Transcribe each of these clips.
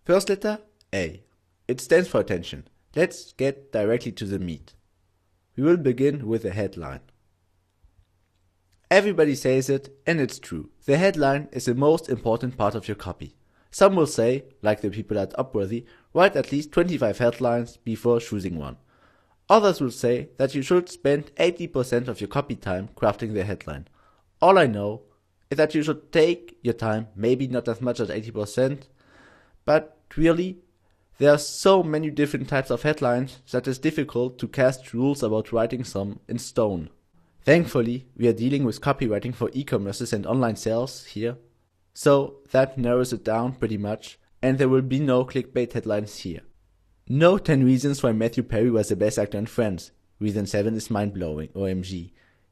First letter, A. It stands for attention. Let's get directly to the meat. We will begin with the headline. Everybody says it, and it's true. The headline is the most important part of your copy. Some will say, like the people at Upworthy, write at least 25 headlines before choosing one. Others will say that you should spend 80% of your copy time crafting the headline. All I know is that you should take your time, maybe not as much as 80%, but really, there are so many different types of headlines that it's difficult to cast rules about writing some in stone. Thankfully, we are dealing with copywriting for e-commerces and online sales here, so that narrows it down pretty much, and there will be no clickbait headlines here. No 10 reasons why Matthew Perry was the best actor in Friends. Reason 7 is mind-blowing, OMG.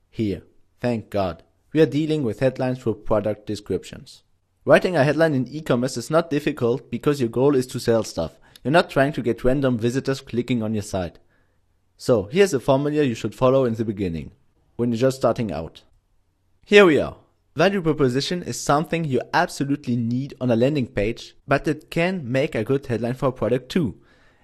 Here, thank God, we are dealing with headlines for product descriptions. Writing a headline in e-commerce is not difficult because your goal is to sell stuff. You're not trying to get random visitors clicking on your site. So, here's a formula you should follow in the beginning, when you're just starting out. Here we are. Value proposition is something you absolutely need on a landing page, but it can make a good headline for a product too.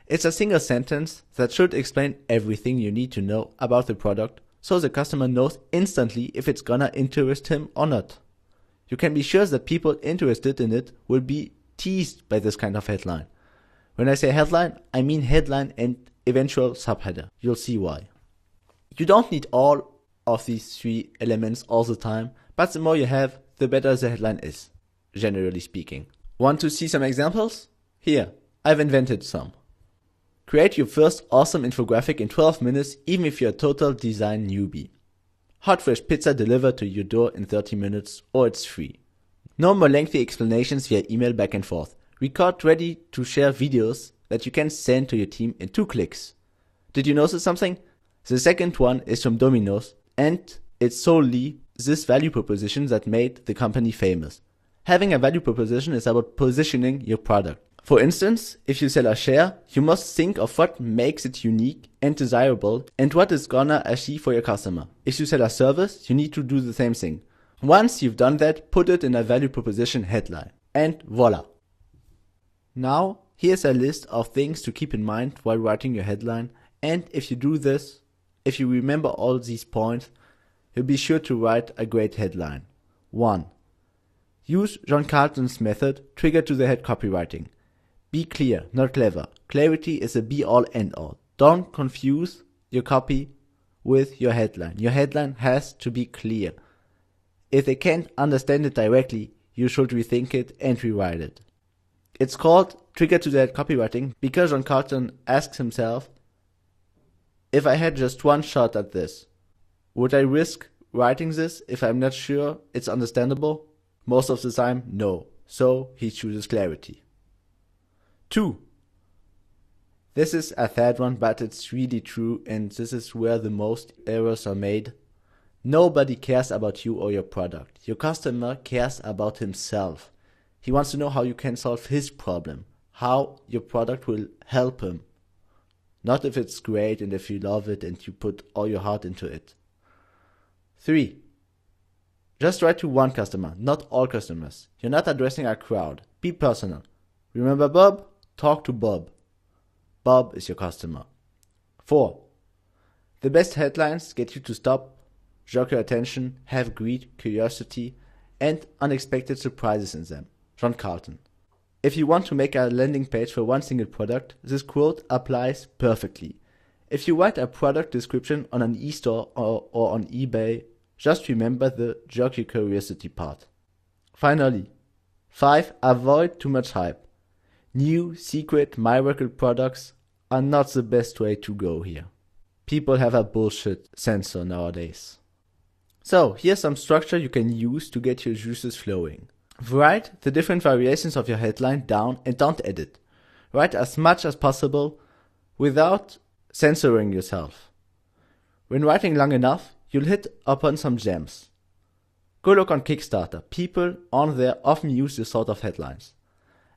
It's a single sentence that should explain everything you need to know about the product, so the customer knows instantly if it's gonna interest him or not. You can be sure that people interested in it will be teased by this kind of headline. When I say headline, I mean headline and eventual subheader. You'll see why. You don't need all of these three elements all the time, but the more you have, the better the headline is, generally speaking. Want to see some examples? Here, I've invented some. Create your first awesome infographic in 12 minutes, even if you're a total design newbie. Hot fresh pizza delivered to your door in 30 minutes, or it's free. No more lengthy explanations via email back and forth. Record ready to share videos that you can send to your team in 2 clicks. Did you notice something? The second one is from Domino's, and it's solely this value proposition that made the company famous. Having a value proposition is about positioning your product. For instance, if you sell a share, you must think of what makes it unique and desirable and what it's gonna achieve for your customer. If you sell a service, you need to do the same thing. Once you've done that, put it in a value proposition headline. And voila. Now, here's a list of things to keep in mind while writing your headline, and if you do this, if you remember all these points, you'll be sure to write a great headline. 1. Use John Carlton's method, trigger to the head copywriting. Be clear, not clever. Clarity is a be-all end-all. Don't confuse your copy with your headline. Your headline has to be clear. If they can't understand it directly, you should rethink it and rewrite it. It's called trigger to the head copywriting because John Carlton asks himself, if I had just one shot at this, would I risk writing this if I'm not sure it's understandable? Most of the time, no. So he chooses clarity. 2. This is a third one, but it's really true, and this is where the most errors are made. Nobody cares about you or your product. Your customer cares about himself. He wants to know how you can solve his problem, how your product will help him. Not if it's great and if you love it and you put all your heart into it. 3. Just write to one customer, not all customers. You're not addressing a crowd. Be personal. Remember Bob? Talk to Bob. Bob is your customer. 4. The best headlines get you to stop, jerk your attention, have greed, curiosity, and unexpected surprises in them. John Carlton. If you want to make a landing page for one single product, this quote applies perfectly. If you write a product description on an e-store or on eBay, just remember the jerk your curiosity part. Finally, 5. Avoid too much hype. New, secret, miracle products are not the best way to go here. People have a bullshit sensor nowadays. So, here's some structure you can use to get your juices flowing. Write the different variations of your headline down and don't edit. Write as much as possible without censoring yourself. When writing long enough, you'll hit upon some gems. Go look on Kickstarter. People on there often use this sort of headlines.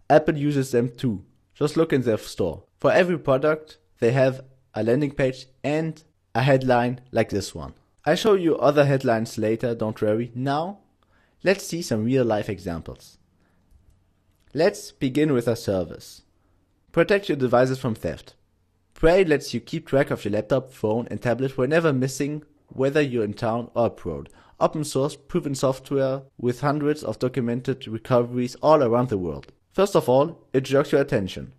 Apple uses them too. Just look in their store. For every product, they have a landing page and a headline like this one. I'll show you other headlines later, don't worry. Now, let's see some real life examples. Let's begin with a service. Protect your devices from theft. Prey lets you keep track of your laptop, phone and tablet whenever missing, whether you're in town or abroad. Open source, proven software with hundreds of documented recoveries all around the world. First of all, it jerks your attention.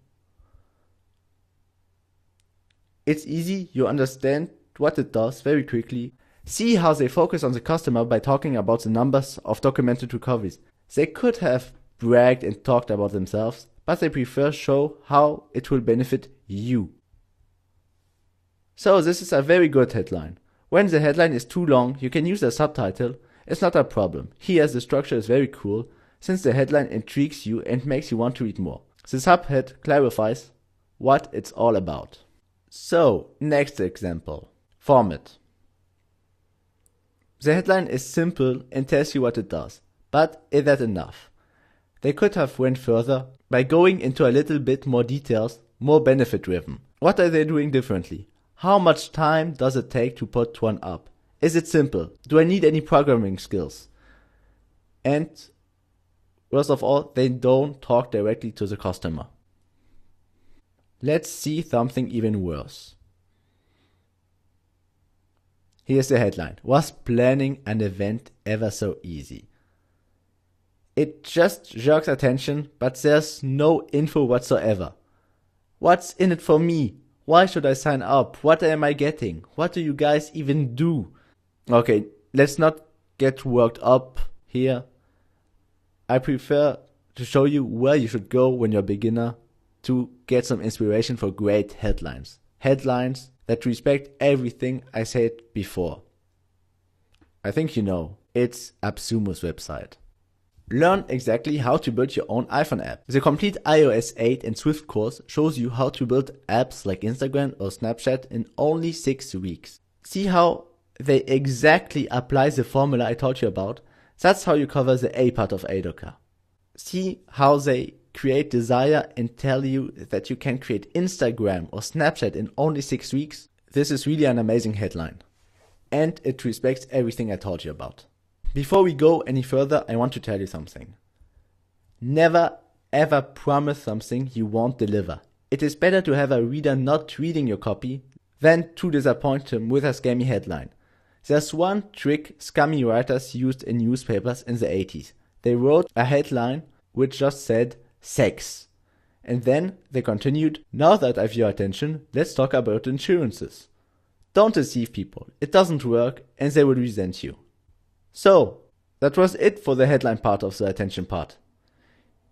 It's easy, you understand what it does very quickly. See how they focus on the customer by talking about the numbers of documented recoveries. They could have bragged and talked about themselves, but they prefer show how it will benefit you. So this is a very good headline. When the headline is too long, you can use a subtitle. It's not a problem. Here the structure is very cool, since the headline intrigues you and makes you want to read more. The subhead clarifies what it's all about. So, next example. Format. The headline is simple and tells you what it does. But is that enough? They could have went further by going into a little bit more details, more benefit driven. What are they doing differently? How much time does it take to put one up? Is it simple? Do I need any programming skills? And worst of all, they don't talk directly to the customer. Let's see something even worse. Here's the headline. Was planning an event ever so easy? It just jerks attention, but there's no info whatsoever. What's in it for me? Why should I sign up? What am I getting? What do you guys even do? Okay, let's not get worked up here. I prefer to show you where you should go when you're a beginner to get some inspiration for great headlines. Headlines that respect everything I said before. I think you know, it's AppSumo's website. Learn exactly how to build your own iPhone app. The complete iOS 8 and Swift course shows you how to build apps like Instagram or Snapchat in only 6 weeks. See how they exactly apply the formula I taught you about? That's how you cover the A part of Adoka. See how they create desire and tell you that you can create Instagram or Snapchat in only 6 weeks? This is really an amazing headline. And it respects everything I taught you about. Before we go any further, I want to tell you something. Never ever promise something you won't deliver. It is better to have a reader not reading your copy than to disappoint him with a scammy headline. There's one trick scammy writers used in newspapers in the 80s. They wrote a headline which just said sex. And then they continued, now that I have your attention, let's talk about insurances. Don't deceive people. It doesn't work and they will resent you. So, that was it for the headline part of the attention part.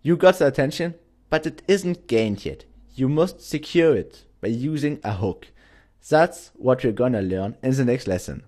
You got the attention, but it isn't gained yet. You must secure it by using a hook. That's what we're gonna learn in the next lesson.